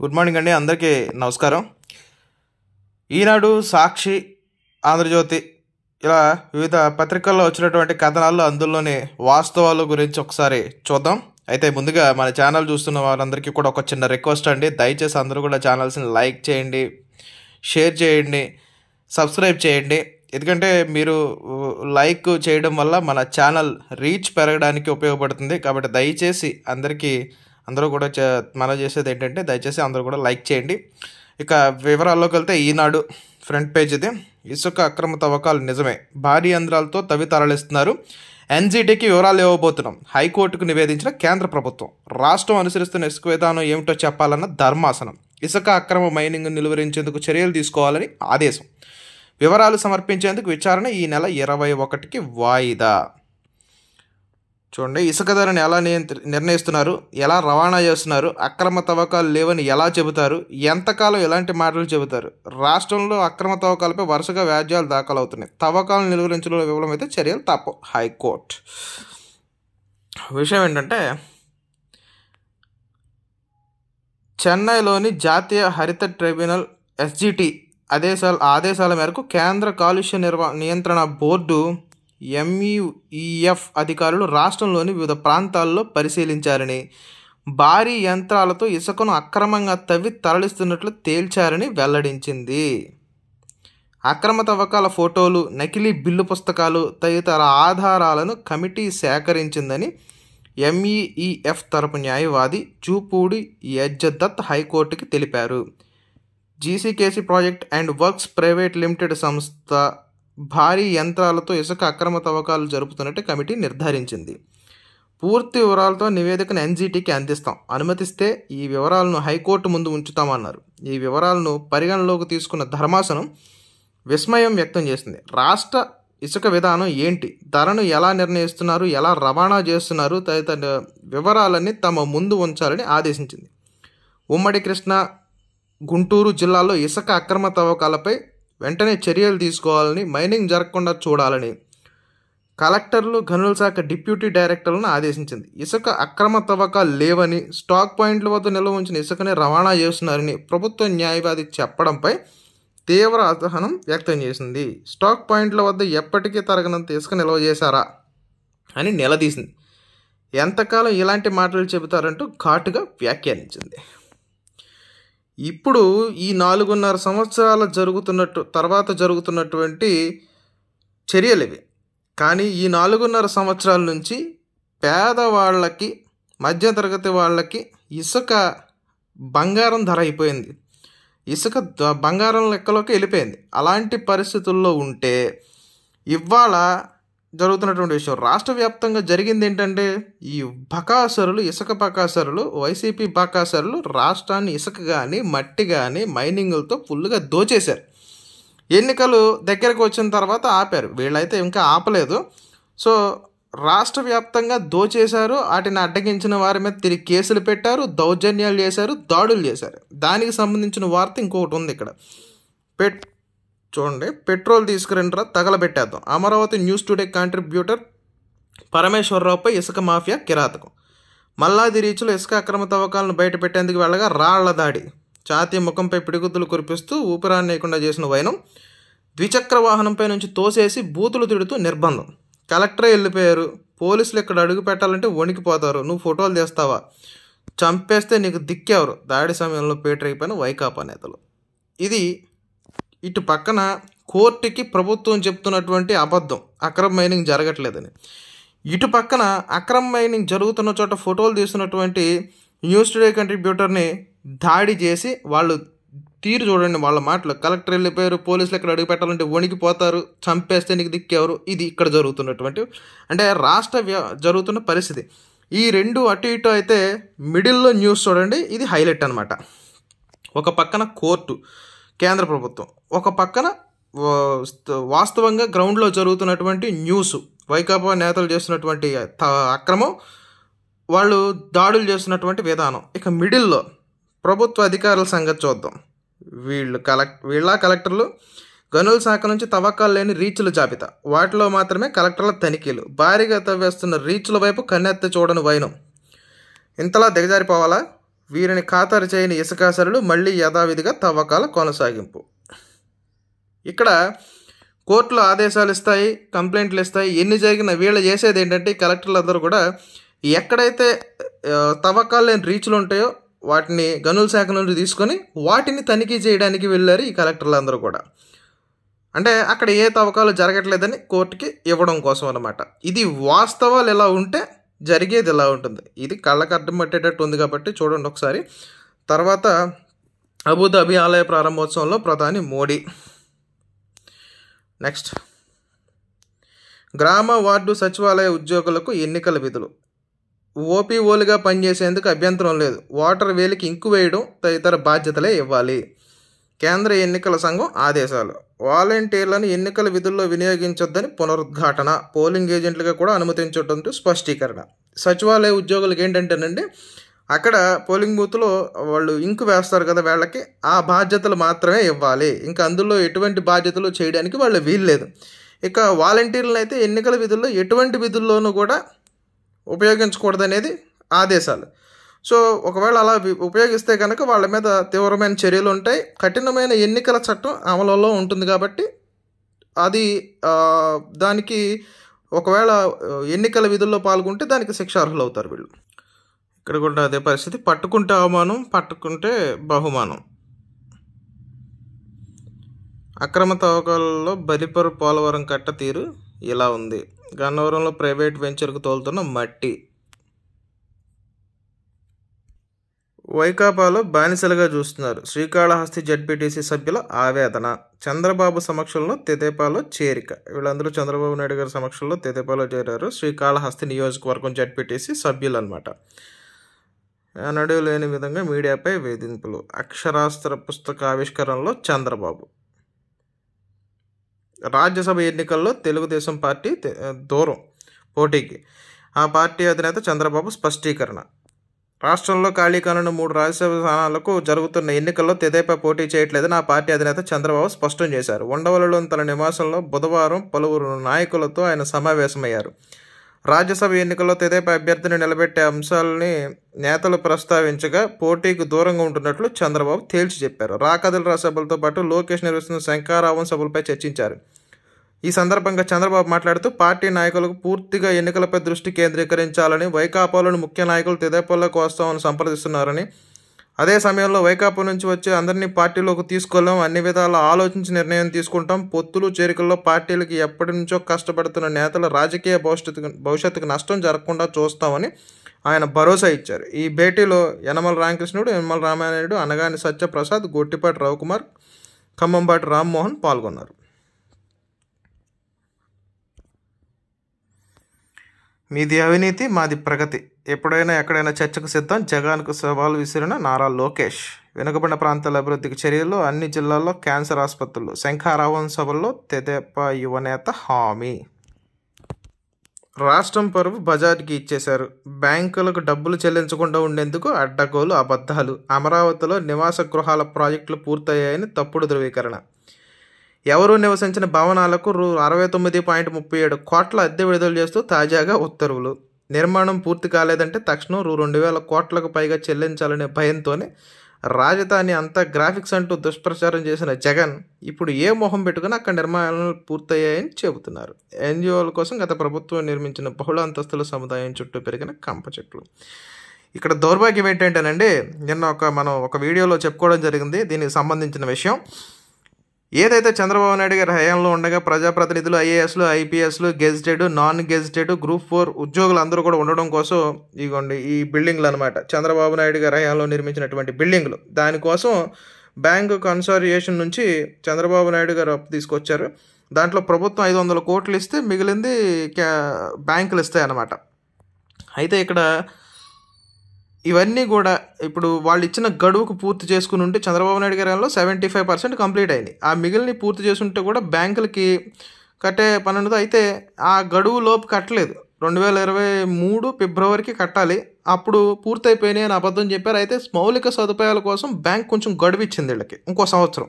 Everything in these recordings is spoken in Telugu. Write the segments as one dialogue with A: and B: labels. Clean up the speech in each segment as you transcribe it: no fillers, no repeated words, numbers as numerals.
A: గుడ్ మార్నింగ్ అండి, అందరికీ నమస్కారం. ఈనాడు, సాక్షి, ఆంధ్రజ్యోతి ఇలా వివిధ పత్రికల్లో వచ్చినటువంటి కథనాల్లో అందులోని వాస్తవాల గురించి ఒకసారి చూద్దాం. అయితే ముందుగా మన ఛానల్ చూస్తున్న వారందరికీ కూడా ఒక చిన్న రిక్వెస్ట్ అండి. దయచేసి అందరూ కూడా ఛానల్స్ని లైక్ చేయండి, షేర్ చేయండి, సబ్స్క్రైబ్ చేయండి. ఎందుకంటే మీరు లైక్ చేయడం వల్ల మన ఛానల్ రీచ్ పెరగడానికి ఉపయోగపడుతుంది. కాబట్టి దయచేసి అందరూ కూడా మనం చేసేది ఏంటంటే దయచేసి అందరూ కూడా లైక్ చేయండి. ఇక వివరాల్లోకి వెళ్తే ఈనాడు ఫ్రంట్ పేజ్ ఇది. ఇసుక అక్రమ తవ్వకాలు నిజమే, భారీ యంత్రాలతో తవ్వి తరలిస్తున్నారు. ఎన్జీటీకి వివరాలు ఇవ్వబోతున్నాం. హైకోర్టుకు నివేదించిన కేంద్ర ప్రభుత్వం. రాష్ట్రం అనుసరిస్తున్న ఇసుక విధానం ఏమిటో చెప్పాలన్న ధర్మాసనం. ఇసుక అక్రమ మైనింగ్ నిలువరించేందుకు చర్యలు తీసుకోవాలని ఆదేశం. వివరాలు సమర్పించేందుకు విచారణ ఈ నెల 21కి వాయిదా. చూడండి, ఇసుక ధరని ఎలా నిర్ణయిస్తున్నారు, ఎలా రవాణా చేస్తున్నారు, అక్రమ తవ్వకాలు లేవని ఎలా చెబుతారు, ఎంతకాలం ఎలాంటి మాటలు చెబుతారు. రాష్ట్రంలో అక్రమ తవ్వకాలపై వరుసగా వ్యాజ్యాలు దాఖలవుతున్నాయి. తవ్వకాలను నిలువరించడంలో విఫలమైతే చర్యలు తప్పవు. హైకోర్టు. విషయం ఏంటంటే, చెన్నైలోని జాతీయ హరిత ట్రైబ్యునల్ ఎస్జిటి ఆదేశాల మేరకు కేంద్ర కాలుష్య నియంత్రణ బోర్డు ఎంఈఎఫ్ అధికారులు రాష్ట్రంలోని వివిధ ప్రాంతాల్లో పరిశీలించారని, భారీ యంత్రాలతో ఇసుకను అక్రమంగా తవ్వి తరలిస్తున్నట్లు తేల్చారని వెల్లడించింది. అక్రమ తవ్వకాల ఫోటోలు, నకిలీ బిల్లు పుస్తకాలు తదితర ఆధారాలను కమిటీ సేకరించిందని ఎంఈఎఫ్ తరపు న్యాయవాది చూపూడి యజ్జదత్ హైకోర్టుకి తెలిపారు. GCKC project and works private limited సంస్థ భారీ యంత్రాలతో ఇసుక అక్రమ తవ్వకాలు జరుపుతున్నట్టు కమిటీ నిర్ధారించింది. పూర్తి వివరాలతో నివేదికను ఎన్జీటీకి అందిస్తాం. అనుమతిస్తే ఈ వివరాలను హైకోర్టు ముందు ఉంచుతామన్నారు. ఈ వివరాలను పరిగణలోకి తీసుకున్న ధర్మాసనం విస్మయం వ్యక్తం చేసింది. రాష్ట్ర ఇసుక విధానం ఏంటి, ధరను ఎలా నిర్ణయిస్తున్నారు, ఎలా రవాణా చేస్తున్నారు తదితర వివరాలన్నీ తమ ముందు ఉంచాలని ఆదేశించింది. ఉమ్మడి కృష్ణా, గుంటూరు జిల్లాలో ఇసుక అక్రమ తవ్వకాలపై వెంటనే చర్యలు తీసుకోవాలని, మైనింగ్ జరగకుండా చూడాలని కలెక్టర్లు, గనుల శాఖ డిప్యూటీ డైరెక్టర్లను ఆదేశించింది. ఇసుక అక్రమ తవ్వకాలు లేవని, స్టాక్ పాయింట్ల వద్ద నిల్వ ఉంచిన ఇసుకని రవాణా చేస్తున్నారని ప్రభుత్వ న్యాయవాది చెప్పడంపై తీవ్ర అసహనం వ్యక్తం చేసింది. స్టాక్ పాయింట్ల వద్ద ఎప్పటికీ తరగనంత ఇసుక నిల్వ చేశారా అని నిలదీసింది. ఎంతకాలం ఇలాంటి మాటలు చెబుతారంటూ ఘాటుగా వ్యాఖ్యానించింది. ఇప్పుడు ఈ 4.5 సంవత్సరాల తర్వాత జరుగుతున్నటువంటి చర్యలు ఇవి. కానీ ఈ 4.5 సంవత్సరాల నుంచి పేదవాళ్ళకి, మధ్యతరగతి వాళ్ళకి ఇసుక బంగారం ధర అయిపోయింది. ఇసుక బంగారం లెక్కలోకి వెళ్ళిపోయింది. అలాంటి పరిస్థితుల్లో ఉంటే ఇవాళ జరుగుతున్నటువంటి విషయం, రాష్ట్ర వ్యాప్తంగా జరిగింది ఏంటంటే, ఈ ఇసుక బకాసరులు, వైసీపీ బకాసరులు రాష్ట్రాన్ని ఇసుక కానీ, మట్టి కానీ, మైనింగులతో ఫుల్గా దోచేశారు. ఎన్నికలు దగ్గరకు వచ్చిన తర్వాత ఆపారు. వీళ్ళైతే ఇంకా ఆపలేదు. సో రాష్ట్ర వ్యాప్తంగా దోచేశారు. వాటిని అడ్డగించిన వారి మీద తిరిగి కేసులు పెట్టారు, దౌర్జన్యాలు చేశారు, దాడులు చేశారు. దానికి సంబంధించిన వార్త ఇంకొకటి ఉంది ఇక్కడ. చూడండి, పెట్రోల్ తీసుకురండిరా తగలబెట్టేద్దాం. అమరావతి న్యూస్ టుడే కాంట్రిబ్యూటర్ పరమేశ్వరరావుపై ఇసుక మాఫియా కిరాతకం. మల్లాది రీచ్లో ఇసుక అక్రమ తవ్వకాలను బయటపెట్టేందుకు వెళ్ళగా రాళ్ల దాడి. ఛాతీ ముఖంపై పిడిగుద్దులు కురిపిస్తూ ఊపిరాన్నేయకుండా చేసిన వైనం. ద్విచక్ర వాహనంపై నుంచి తోసేసి బూతులు తిడుతూ నిర్బంధం. కలెక్టరే వెళ్ళిపోయారు. పోలీసులు ఇక్కడ అడుగు పెట్టాలంటే వణికిపోతారు. నువ్వు ఫోటోలు తీస్తావా, చంపేస్తే నీకు దిక్కెవరు. దాడి సమయంలో పేటరైపోయిన వైకాపా నేతలు. ఇది ఇటు పక్కన కోర్టుకి ప్రభుత్వం చెప్తున్నటువంటి అబద్ధం, అక్రమ మైనింగ్ జరగట్లేదని. ఇటు పక్కన అక్రమ మైనింగ్ జరుగుతున్న చోట ఫోటోలు తీస్తున్నటువంటి న్యూస్ టుడే కంట్రిబ్యూటర్ని దాడి చేసి వాళ్ళు తీరు చూడండి, వాళ్ళ మాటలు. కలెక్టర్ వెళ్ళిపోయారు, పోలీసులు ఎక్కడ అడుగు పెట్టాలంటే వణికిపోతారు, చంపేస్తే నీకు దిక్కెవరు. ఇది ఇక్కడ జరుగుతున్నటువంటి, అంటే జరుగుతున్న పరిస్థితి. ఈ రెండు అటు ఇటు అయితే మిడిల్లో న్యూస్ చూడండి, ఇది హైలైట్ అనమాట. ఒక పక్కన కోర్టు, కేంద్ర ప్రభుత్వం, ఒక పక్కన వాస్తవంగా గ్రౌండ్లో జరుగుతున్నటువంటి న్యూస్, వైకాపా నేతలు చేస్తున్నటువంటి అక్రమం, వాళ్ళు దాడులు చేస్తున్నటువంటి విధానం. ఇక మిడిల్లో ప్రభుత్వ అధికారుల సంగతి చూద్దాం. వీళ్ళ కలెక్టర్లు, గనుల శాఖ నుంచి తవ్వకాలు లేని రీచ్ల జాబితా, వాటిలో మాత్రమే కలెక్టర్ల తనిఖీలు. భారీగా తవ్వేస్తున్న రీచ్ల వైపు కన్నెత్తి చూడని వైనం. ఇంతలా దిగజారిపోవాలా? వీరిని ఖాతరు చేయని ఇసుకాసరులు మళ్ళీ యథావిధిగా తవ్వకాల కొనసాగింపు. ఇక్కడ కోర్టులు ఆదేశాలు ఇస్తాయి, కంప్లైంట్లు ఇస్తాయి, ఎన్ని జరిగినా వీళ్ళు చేసేది ఏంటంటే కలెక్టర్లు అందరూ కూడా ఎక్కడైతే తవ్వకాలు లేని రీచ్లు ఉంటాయో వాటిని గనుల శాఖ నుండి తీసుకొని వాటిని తనిఖీ చేయడానికి వెళ్ళారు ఈ కలెక్టర్లు అందరూ కూడా. అంటే అక్కడ ఏ తవ్వకాలు జరగట్లేదని కోర్టుకి ఇవ్వడం కోసం అన్నమాట. ఇది వాస్తవాలు ఎలా ఉంటే జరిగేది ఎలా ఉంటుంది. ఇది కళ్ళకు అడ్డం పట్టేటట్టు ఉంది కాబట్టి చూడండి ఒకసారి. తర్వాత అబుదాబి ఆలయ ప్రారంభోత్సవంలో ప్రధాని మోడీ. నెక్స్ట్, గ్రామ వార్డు సచివాలయ ఉద్యోగులకు ఎన్నికల విధులు. ఓపీఓలుగా పనిచేసేందుకు అభ్యంతరం లేదు, ఓటర్ వేలికి ఇంకు వేయడం తదితర బాధ్యతలే ఇవ్వాలి. కేంద్ర ఎన్నికల సంఘం ఆదేశాలు. వాలంటీర్లను ఎన్నికల విధుల్లో వినియోగించొద్దని పునరుద్ఘాటన. పోలింగ్ ఏజెంట్లుగా కూడా అనుమతించడంటూ స్పష్టీకరణ. సచివాలయ ఉద్యోగులకు ఏంటంటేనండి, అక్కడ పోలింగ్ బూత్లో వాళ్ళు ఇంకు వేస్తారు కదా, వాళ్ళకి ఆ బాధ్యతలు మాత్రమే ఇవ్వాలి. ఇంకా అందులో ఎటువంటి బాధ్యతలు చేయడానికి వాళ్ళు వీల్లేదు. ఇక వాలంటీర్లను అయితే ఎన్నికల విధుల్లో ఎటువంటి విధుల్లోనూ కూడా ఉపయోగించకూడదనేది ఆదేశాలు. సో ఒకవేళ అలా ఉపయోగిస్తే కనుక వాళ్ళ మీద తీవ్రమైన చర్యలు ఉంటాయి. కఠినమైన ఎన్నికల చట్టం అమలులో ఉంటుంది కాబట్టి అది దానికి ఒకవేళ ఎన్నికల విధుల్లో పాల్గొంటే దానికి శిక్షార్హులు అవుతారు వీళ్ళు. ఇక్కడ కూడా అదే పరిస్థితి. పట్టుకుంటే అవమానం, పట్టుకుంటే బహుమానం. అక్రమ తవ్వకాలలో బలిపరు పోలవరం కట్ట తీరు ఇలా ఉంది. గన్నవరంలో ప్రైవేట్ వెంచర్కు తోలుతున్న మట్టి. వైకాపాలో బానిసలుగా చూస్తున్నారు, శ్రీకాళహస్తి జడ్పీటీసీ సభ్యుల ఆవేదన. చంద్రబాబు సమక్షంలో తెదేపాలో చేరిక. వీళ్ళందరూ చంద్రబాబు నాయుడు గారి సమక్షంలో తెదేపాలో చేరారు. శ్రీకాళహస్తి నియోజకవర్గం జడ్పీటీసీ సభ్యులు అనమాట. ఎన్నడూ లేని విధంగా మీడియాపై వేధింపులు. అక్షరాస్త్ర పుస్తక ఆవిష్కరణలో చంద్రబాబు. రాజ్యసభ ఎన్నికల్లో తెలుగుదేశం పార్టీ దూరం పోటీకి. ఆ పార్టీ అధినేత చంద్రబాబు స్పష్టీకరణ. రాష్ట్రంలో ఖాళీ కానున్న 3 రాజ్యసభ స్థానాలకు జరుగుతున్న ఎన్నికల్లో తెదేపా పోటీ చేయట్లేదని ఆ పార్టీ అధినేత చంద్రబాబు స్పష్టం చేశారు. ఉండవల్లిలోని తన నివాసంలో బుధవారం పలువురు నాయకులతో ఆయన సమావేశమయ్యారు. రాజ్యసభ ఎన్నికల్లో తెదేపా అభ్యర్థిని నిలబెట్టే అంశాలని నేతలు ప్రస్తావించగా పోటీకి దూరంగా ఉంటున్నట్లు చంద్రబాబు తేల్చి చెప్పారు. రాకదిల సభలతో పాటు లోకేష్ నిర్వహిస్తున్న శంఖారావం సభలపై చర్చించారు. ఈ సందర్భంగా చంద్రబాబు మాట్లాడుతూ పార్టీ నాయకులకు పూర్తిగా ఎన్నికలపై దృష్టి కేంద్రీకరించాలని, వైకాపాలోని ముఖ్య నాయకులు తెదేపాలోకి వస్తామని సంప్రదిస్తున్నారని, అదే సమయంలో వైకాపా నుంచి వచ్చే అందరినీ పార్టీలోకి తీసుకోలేం, అన్ని విధాలా ఆలోచించి నిర్ణయం తీసుకుంటాం, పొత్తులు చేరికల్లో పార్టీలకి ఎప్పటి నుంచో కష్టపడుతున్న నేతల రాజకీయ భవిష్యత్తుకు నష్టం జరగకుండా చూస్తామని ఆయన భరోసా ఇచ్చారు. ఈ భేటీలో యనమల రామకృష్ణుడు, యనమల రామానాయుడు, అనగాని సత్యప్రసాద్, గొట్టిపాటి రవికుమార్, ఖమ్మంపాటి రామ్మోహన్ పాల్గొన్నారు. మీది అవినీతి, మాది ప్రగతి, ఎప్పుడైనా ఎక్కడైనా చర్చకు సిద్ధం, జగన్కు సవాల్ విసిరిన నారా లోకేష్. వెనుకబడిన ప్రాంతాల అభివృద్ధికి చర్యలు, అన్ని జిల్లాల్లో క్యాన్సర్ ఆసుపత్రులు. శంఖారావం సభల్లో తెదేపా యువనేత హామీ. రాష్ట్రం పరువు బజార్కి ఇచ్చేశారు, బ్యాంకులకు డబ్బులు చెల్లించకుండా ఉండేందుకు అడ్డగోలు అబద్ధాలు. అమరావతిలో నివాస గృహాల ప్రాజెక్టులు పూర్తయ్యాయని తప్పుడు ధృవీకరణ. ఎవరూ నివసించిన భవనాలకు రూ. 69.37 కోట్ల అద్దె విడుదల చేస్తూ తాజాగా ఉత్తర్వులు. నిర్మాణం పూర్తి కాలేదంటే తక్షణం రూ. 2,000 కోట్లకు పైగా చెల్లించాలనే భయంతోనే రాజధాని అంతా గ్రాఫిక్స్ అంటూ దుష్ప్రచారం చేసిన జగన్ ఇప్పుడు ఏ మొహం పెట్టుకుని అక్కడ నిర్మాణాలు పూర్తయ్యాయని చెబుతున్నారు. ఎన్జిఓల కోసం గత ప్రభుత్వం నిర్మించిన బహుళ అంతస్తుల సముదాయం చుట్టూ పెరిగిన కంప చెట్లు. ఇక్కడ దౌర్భాగ్యం ఏంటంటేనండి, నిన్న మనం ఒక వీడియోలో చెప్పుకోవడం జరిగింది దీనికి సంబంధించిన విషయం. ఏదైతే చంద్రబాబు నాయుడు గారి హయాంలో ఉండగా ప్రజాప్రతినిధులు, ఐఏఎస్లు, ఐపీఎస్లు, గెజిటెడ్, నాన్ గెజిటెడ్, గ్రూప్ 4 ఉద్యోగులు అందరూ కూడా ఉండడం కోసం ఇగోండి ఈ బిల్డింగ్లు అనమాట. చంద్రబాబు నాయుడు గారి హయాంలో నిర్మించినటువంటి బిల్డింగ్లు. దానికోసం బ్యాంకు కన్సార్టియేషన్ నుంచి చంద్రబాబు నాయుడు గారు అప్పు తీసుకొచ్చారు. దాంట్లో ప్రభుత్వం 500 కోట్లు ఇస్తే మిగిలింది బ్యాంకులు ఇస్తాయి అన్నమాట. అయితే ఇక్కడ ఇవన్నీ కూడా ఇప్పుడు వాళ్ళు ఇచ్చిన గడువుకు పూర్తి చేసుకుని ఉంటే చంద్రబాబు నాయుడు గారిలో 75% కంప్లీట్ అయింది. ఆ మిగిలిన పూర్తి చేసుంటే కూడా బ్యాంకులకి కట్టే పని ఉండదు. అయితే ఆ గడువు లోపు కట్టలేదు. 2023 ఫిబ్రవరికి కట్టాలి, అప్పుడు పూర్తయిపోయినాయి అని అబద్ధం చెప్పారు. అయితే మౌలిక సదుపాయాల కోసం బ్యాంక్ కొంచెం గడువు ఇచ్చింది వీళ్ళకి, ఇంకో సంవత్సరం,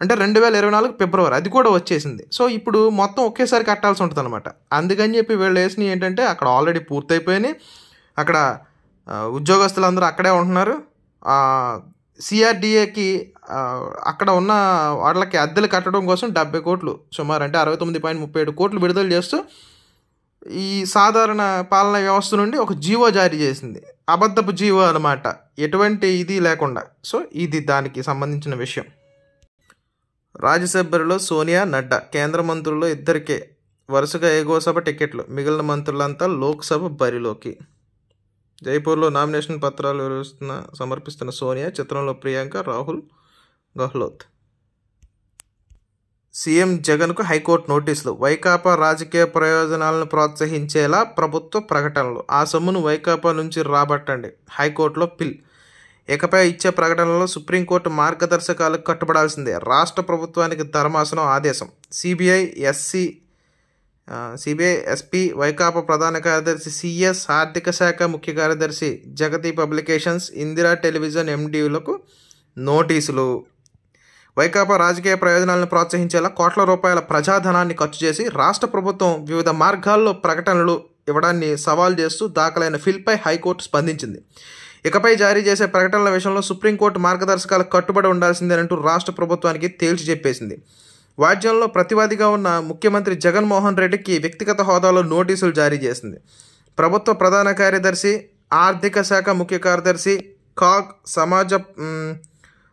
A: అంటే 2024 ఫిబ్రవరి, అది కూడా వచ్చేసింది. సో ఇప్పుడు మొత్తం ఒకేసారి కట్టాల్సి ఉంటుంది అనమాట. అందుకని చెప్పి వీళ్ళు వేసినవి ఏంటంటే అక్కడ ఆల్రెడీ పూర్తయిపోయినాయి, అక్కడ ఉద్యోగస్తులందరూ అక్కడే ఉంటున్నారు, సిఆర్డిఏకి అక్కడ ఉన్న వాళ్ళకి అద్దెలు కట్టడం కోసం 70 కోట్లు సుమారు, అంటే 69.37 కోట్లు విడుదల చేస్తూ ఈ సాధారణ పాలనా వ్యవస్థ నుండి ఒక జీవో జారీ చేసింది. అబద్ధపు జీవో అనమాట, ఎటువంటి ఇది లేకుండా. సో ఇది దానికి సంబంధించిన విషయం. రాజ్యసభలో సోనియా, నడ్డా, కేంద్ర మంత్రుల్లో ఇద్దరికే వరుసగా ఎగువ సభ టికెట్లు, మిగిలిన మంత్రులంతా లోక్సభ బరిలోకి. జైపూర్లో నామినేషన్ పత్రాలు సమర్పిస్తున్న సోనియా, చిత్రంలో ప్రియాంక, రాహుల్, గెహ్లోత్. సీఎం జగన్కు హైకోర్టు నోటీసులు. వైకాపా రాజకీయ ప్రయోజనాలను ప్రోత్సహించేలా ప్రభుత్వ ప్రకటనలు. ఆ సొమ్మును వైకాపా నుంచి రాబట్టండి, హైకోర్టులో పిల్. ఇకపై ఇచ్చే ప్రకటనలో సుప్రీంకోర్టు మార్గదర్శకాలకు కట్టుబడాల్సిందే, రాష్ట్ర ప్రభుత్వానికి ధర్మాసనం ఆదేశం. సిబిఐ ఎస్పీ, వైకాపా ప్రధాన కార్యదర్శి సిఎస్, ఆర్థిక శాఖ ముఖ్య కార్యదర్శి జగతి పబ్లికేషన్స్, ఇందిరా టెలివిజన్ ఎండీలకు నోటీసులు. వైకాపా రాజకీయ ప్రయోజనాలను ప్రోత్సహించేలా కోట్ల రూపాయల ప్రజాధనాన్ని ఖర్చు చేసి రాష్ట్ర ప్రభుత్వం వివిధ మార్గాల్లో ప్రకటనలు ఇవ్వడాన్ని సవాల్ చేస్తూ దాఖలైన ఫిల్పై హైకోర్టు స్పందించింది. ఇకపై జారీ చేసే ప్రకటనల విషయంలో సుప్రీంకోర్టు మార్గదర్శకాలకు కట్టుబడి ఉండాల్సిందేనంటూ రాష్ట్ర ప్రభుత్వానికి తేల్చి చెప్పేసింది. వాద్యంలో ప్రతివాదిగా ఉన్న ముఖ్యమంత్రి జగన్మోహన్ రెడ్డికి వ్యక్తిగత హోదాలో నోటీసులు జారీ చేసింది. ప్రభుత్వ ప్రధాన కార్యదర్శి, ఆర్థిక శాఖ ముఖ్య కార్యదర్శి, కాగ్,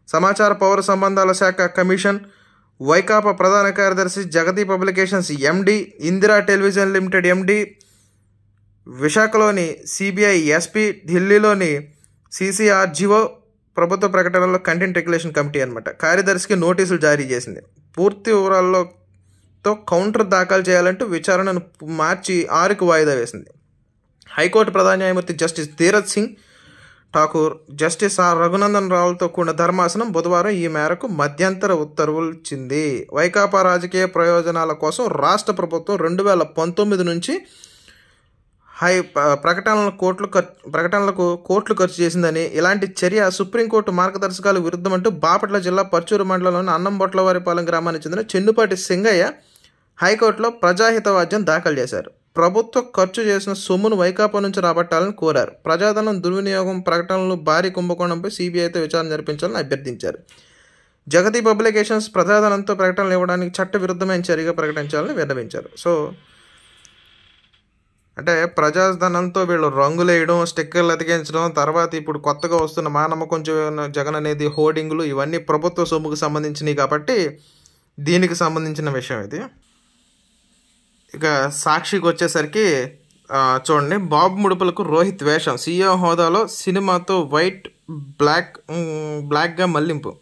A: సమాచార పౌర సంబంధాల శాఖ కమిషన్, వైకాపా ప్రధాన కార్యదర్శి, జగతి పబ్లికేషన్స్ ఎండి, ఇందిరా టెలివిజన్ లిమిటెడ్ ఎండి, విశాఖలోని సిబిఐ ఎస్పీ, ఢిల్లీలోని సిసిఆర్జిఓ ప్రభుత్వ ప్రకటనలో కంటెంట్ రెగ్యులేషన్ కమిటీ అనమాట కార్యదర్శికి నోటీసులు జారీ చేసింది. పూర్తి వివరాలతో కౌంటర్ దాఖలు చేయాలంటూ విచారణను మార్చి 6కు వాయిదా వేసింది. హైకోర్టు ప్రధాన న్యాయమూర్తి justice Dheeraj Singh Thakur, justice R Raghunandan రావులతో కూడిన ధర్మాసనం బుధవారం ఈ మేరకు మధ్యంతర ఉత్తర్వులు ఇచ్చింది. వైకాపా రాజకీయ ప్రయోజనాల కోసం రాష్ట్ర ప్రభుత్వం 2019 నుంచి ప్రకటనలకు కోట్లు ఖర్చు చేసిందని, ఇలాంటి చర్య సుప్రీంకోర్టు మార్గదర్శకాలకు విరుద్ధమంటూ బాపట్ల జిల్లా పర్చూరు మండలంలోని అన్నంబొట్లవారిపాలెం గ్రామానికి చెందిన చెన్నుపాటి సింగయ్య హైకోర్టులో ప్రజాహిత వాద్యం దాఖలు చేశారు. ప్రభుత్వం ఖర్చు చేసిన సొమ్మును వైకాపా నుంచి రాబట్టాలని కోరారు. ప్రజాధనం దుర్వినియోగం, ప్రకటనలు, భారీ కుంభకోణంపై సిబిఐతో విచారణ జరిపించాలని అభ్యర్థించారు. జగతి పబ్లికేషన్స్ ప్రజాధనంతో ప్రకటనలు ఇవ్వడానికి చట్ట విరుద్ధమైన చర్యగా ప్రకటించాలని విన్నవించారు. సో అంటే ప్రజాధనంతో వీళ్ళు రంగులు వేయడం, స్టిక్కర్లు అతికించడం, తర్వాత ఇప్పుడు కొత్తగా వస్తున్న మా నమ్మకం జగన్ అనేది హోర్డింగ్లు, ఇవన్నీ ప్రభుత్వ సొమ్ముకు సంబంధించినవి కాబట్టి దీనికి సంబంధించిన విషయం ఇది. ఇక సాక్షికి వచ్చేసరికి చూడండి, బాబు ముడుపులకు రోహిత్ వేషం, సీఎం హోదాలో సినిమాతో వైట్ బ్లాక్గా మళ్లింపు.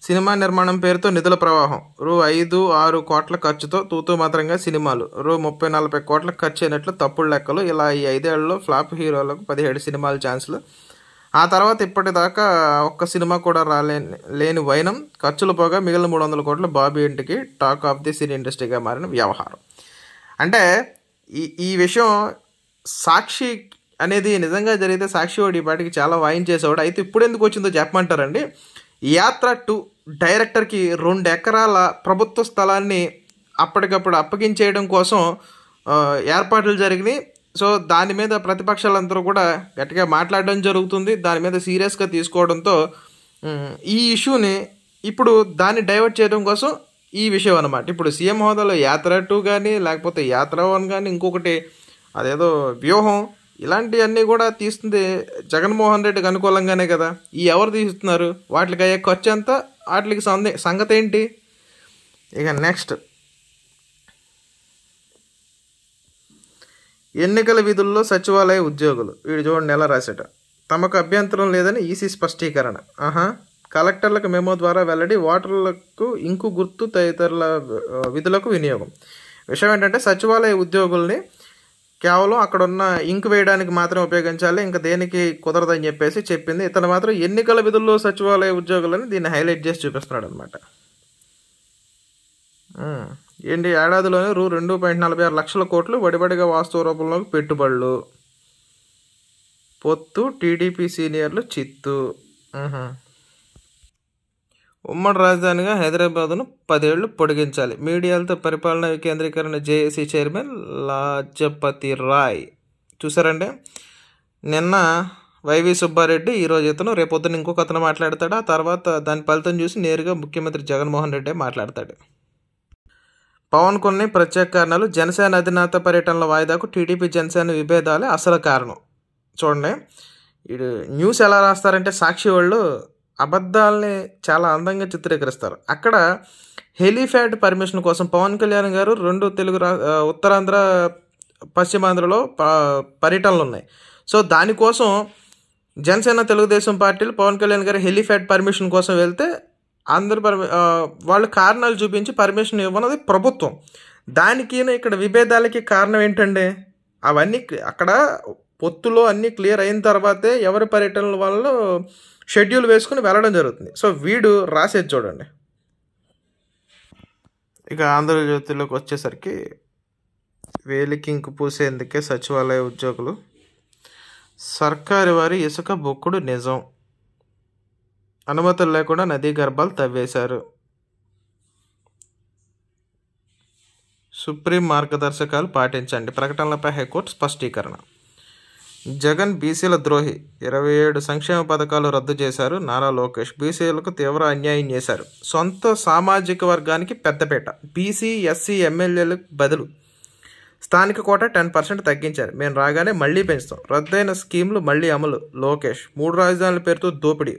A: సినిమా నిర్మాణం పేరుతో నిధుల ప్రవాహం. రూ. 5-6 కోట్ల ఖర్చుతో తూతూ మాత్రంగా సినిమాలు. రూ. 30-40 కోట్ల ఖర్చు అయినట్లు తప్పుడు లెక్కలు. ఇలా ఈ 5 ఏళ్లలో ఫ్లాప్ హీరోలకు 17 సినిమాల ఛాన్సులు. ఆ తర్వాత ఇప్పటిదాకా ఒక్క సినిమా కూడా లేని వైనం. ఖర్చులు పోగా మిగిలిన 300 కోట్లు బాబీ ఇంటికి. టాక్ ఆఫ్ ది సినీ ఇండస్ట్రీగా మారిన వ్యవహారం. అంటే ఈ విషయం సాక్షి అనేది నిజంగా జరిగితే సాక్షి వాడు ఈ పాటికి చాలా వాయించేసేవాడు. అయితే ఇప్పుడు ఎందుకు వచ్చిందో చెప్పమంటారండి. యాత్ర 2 డైరెక్టర్కి 2 ఎకరాల ప్రభుత్వ స్థలాన్ని అప్పటికప్పుడు అప్పగించేయడం కోసం ఏర్పాట్లు జరిగినాయి. సో దాని మీద ప్రతిపక్షాలందరూ కూడా గట్టిగా మాట్లాడడం జరుగుతుంది. దాని మీద సీరియస్గా తీసుకోవడంతో ఈ ఇష్యూని ఇప్పుడు దాన్ని డైవర్ట్ చేయడం కోసం ఈ విషయం అనమాట. ఇప్పుడు సీఎం హోదాలో యాత్ర 2 కానీ, లేకపోతే యాత్ర 1 కానీ, ఇంకొకటి అదేదో వ్యూహం, ఇలాంటివన్నీ కూడా తీస్తుంది జగన్మోహన్ రెడ్డికి అనుకూలంగానే కదా. ఈ ఎవరు తీస్తున్నారు, వాటికి అయ్యే ఖర్చు ఎంత, వాటికి సంగతి ఏంటి. ఇక నెక్స్ట్, ఎన్నికల విధుల్లో సచివాలయ ఉద్యోగులు. వీడు చూడండి ఎలా రాశాట. తమకు అభ్యంతరం లేదని ఈసీ స్పష్టీకరణ. కలెక్టర్లకు మెమో ద్వారా వెల్లడి. ఓటర్లకు ఇంకు గుర్తు తదితరుల విధులకు వినియోగం. విషయం ఏంటంటే సచివాలయ ఉద్యోగుల్ని కేవలం అక్కడ ఉన్న ఇంకు వేయడానికి మాత్రమే ఉపయోగించాలి, ఇంకా దేనికి కుదరదని చెప్పేసి చెప్పింది. ఇతను మాత్రం ఎన్నికల విధుల్లో సచివాలయ ఉద్యోగులని దీన్ని హైలైట్ చేసి చూపిస్తున్నాడు అనమాట. ఏంటి, ఏడాదిలోనే రూ. 2.46 లక్షల కోట్లు వడిబడిగా వాస్తవ రూపంలోకి పెట్టుబడులు. పొత్తు టీడీపీ సీనియర్లు చిత్తు. ఉమ్మడి రాజధానిగా హైదరాబాద్ను 10 ఏళ్లు పొడిగించాలి. మీడియాలతో పరిపాలనా వికేంద్రీకరణ. JAC chairman Lajapathi Rai. చూసారంటే నిన్న వైవి సుబ్బారెడ్డి ఈరోజు ఇతను, రేపొద్దున ఇంకొక అతను మాట్లాడతాడు. ఆ తర్వాత దాని ఫలితం చూసి నేరుగా ముఖ్యమంత్రి జగన్మోహన్ రెడ్డి మాట్లాడతాడు. పవన్ కొన్ని ప్రత్యేక కారణాలు. జనసేన అధినేత పర్యటనల వాయిదాకు టీడీపీ జనసేన విభేదాలే అసలు కారణం. చూడండి, ఇది న్యూస్ ఎలా రాస్తారంటే సాక్షి వాళ్ళు అబద్ధాలని చాలా అందంగా చిత్రీకరిస్తారు. అక్కడ హెలీప్యాడ్ పర్మిషన్ కోసం పవన్ కళ్యాణ్ గారు 2 తెలుగు ఉత్తరాంధ్ర పశ్చిమాంధ్రలో పర్యటనలు ఉన్నాయి. సో దానికోసం జనసేన తెలుగుదేశం పార్టీలు పవన్ కళ్యాణ్ గారు హెలీప్యాడ్ పర్మిషన్ కోసం వెళ్తే అందరు వాళ్ళు కారణాలు చూపించి పర్మిషన్ ఇవ్వనది ప్రభుత్వం. దానికి ఇక్కడ విభేదాలకి కారణం ఏంటండి? అవన్నీ అక్కడ పొత్తులో అన్నీ క్లియర్ అయిన తర్వాతే ఎవరి పర్యటనల వాళ్ళు షెడ్యూల్ వేసుకుని వెళ్ళడం జరుగుతుంది. సో వీడు రాసేది చూడండి. ఇక ఆంధ్రజ్యోతిలోకి వచ్చేసరికి వేలికి ఇంకు పూసేందుకే సచివాలయ ఉద్యోగులు, సర్కారు వారి ఇసుక బొక్కుడు నిజం, అనుమతులు లేకుండా నదీ గర్భాలు తవ్వేశారు, సుప్రీం మార్గదర్శకాలు పాటించండి, ప్రకటనలపై హైకోర్టు స్పష్టీకరణ, జగన్ బీసీల ద్రోహి, 27 సంక్షేమ పథకాలు రద్దు చేశారు నారా లోకేష్, బీసీలకు తీవ్ర అన్యాయం చేశారు, సొంత సామాజిక వర్గానికి పెద్దపీట, బీసీ ఎస్సీ ఎమ్మెల్యేలకు బదులు స్థానిక కోట 10% తగ్గించారు, మేము రాగానే మళ్లీ పెంచుతాం, రద్దయిన స్కీములు మళ్లీ అమలు, లోకేష్ 3 రాజధానుల పేరుతో దోపిడీ,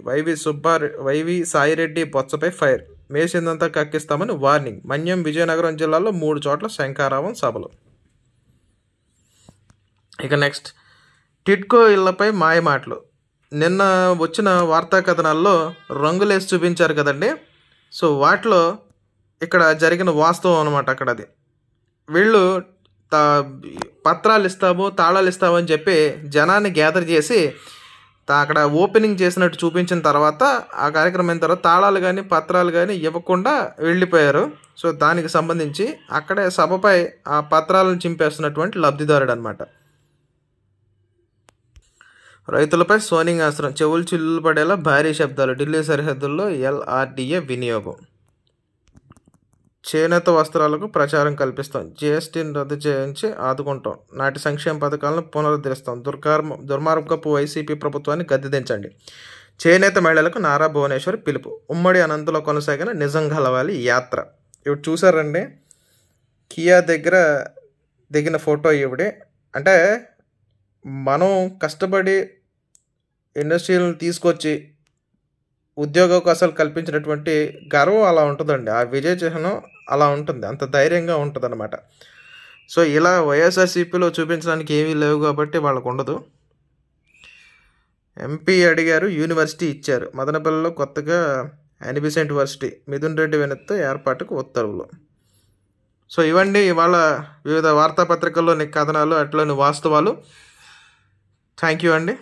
A: వైవి సాయిరెడ్డి బొత్సపై ఫైర్, మేసిందంతా కక్కిస్తామని వార్నింగ్, మన్యం విజయనగరం జిల్లాలో 3 చోట్ల శంఖారావం సభలు. ఇక నెక్స్ట్, టిడ్కో ఇళ్లపై మాయమాటలు. నిన్న వచ్చిన వార్తా కథనాల్లో రంగులేసి చూపించారు కదండి. సో వాటిలో ఇక్కడ జరిగిన వాస్తవం అనమాట. అక్కడ అది వీళ్ళు పత్రాలు ఇస్తాము, తాళాలు ఇస్తామని చెప్పి జనాన్ని గ్యాదర్ చేసి అక్కడ ఓపెనింగ్ చేసినట్టు చూపించిన తర్వాత ఆ కార్యక్రమం అయిన తర్వాత తాళాలు కానీ పత్రాలు కానీ ఇవ్వకుండా వెళ్ళిపోయారు. సో దానికి సంబంధించి అక్కడే సభపై ఆ పత్రాలను చింపేస్తున్నటువంటి లబ్ధిదారుడు అనమాట. రైతులపై సోనింగ్ ఆశ్రం, చెవులు చిల్లులు పడేలా భారీ శబ్దాలు, ఢిల్లీ సరిహద్దుల్లో LRDA వినియోగం, చేనేత వస్త్రాలకు ప్రచారం కల్పిస్తాం, GSTని రద్దు చేయించి ఆదుకుంటాం, నాటి సంక్షేమ పథకాలను పునరుద్ధరిస్తాం, దుర్మార్గపు వైసీపీ ప్రభుత్వాన్ని గద్దెదించండి, చేనేత మహిళలకు నారా భువనేశ్వర్ పిలుపు, ఉమ్మడి అనంతలో కొనసాగిన నిజం గలవాలి యాత్ర. ఇప్పుడు చూసారండి, కియా దగ్గర దిగిన ఫోటో ఇవిడే. అంటే మనం కష్టపడి ఇండస్ట్రీలను తీసుకొచ్చి ఉద్యోగ అవకాశాలు కల్పించినటువంటి గర్వం అలా ఉంటుందండి. ఆ విజయ చిహ్నం అలా ఉంటుంది, అంత ధైర్యంగా ఉంటుంది అనమాట. సో ఇలా వైఎస్ఆర్సీపీలో చూపించడానికి ఏమీ లేవు కాబట్టి వాళ్ళకు ఉండదు. MP అడిగారు, యూనివర్సిటీ ఇచ్చారు, మదనపల్లిలో కొత్తగా ఎన్బిసెంట్ యూనివర్సిటీ, మిథున్ రెడ్డి వెనక్తో ఏర్పాటుకు ఉత్తర్వులు. సో ఇవండి ఇవాళ వివిధ వార్తాపత్రికల్లోని కథనాలు, అట్లోని వాస్తవాలు. థ్యాంక్ యూ అండి.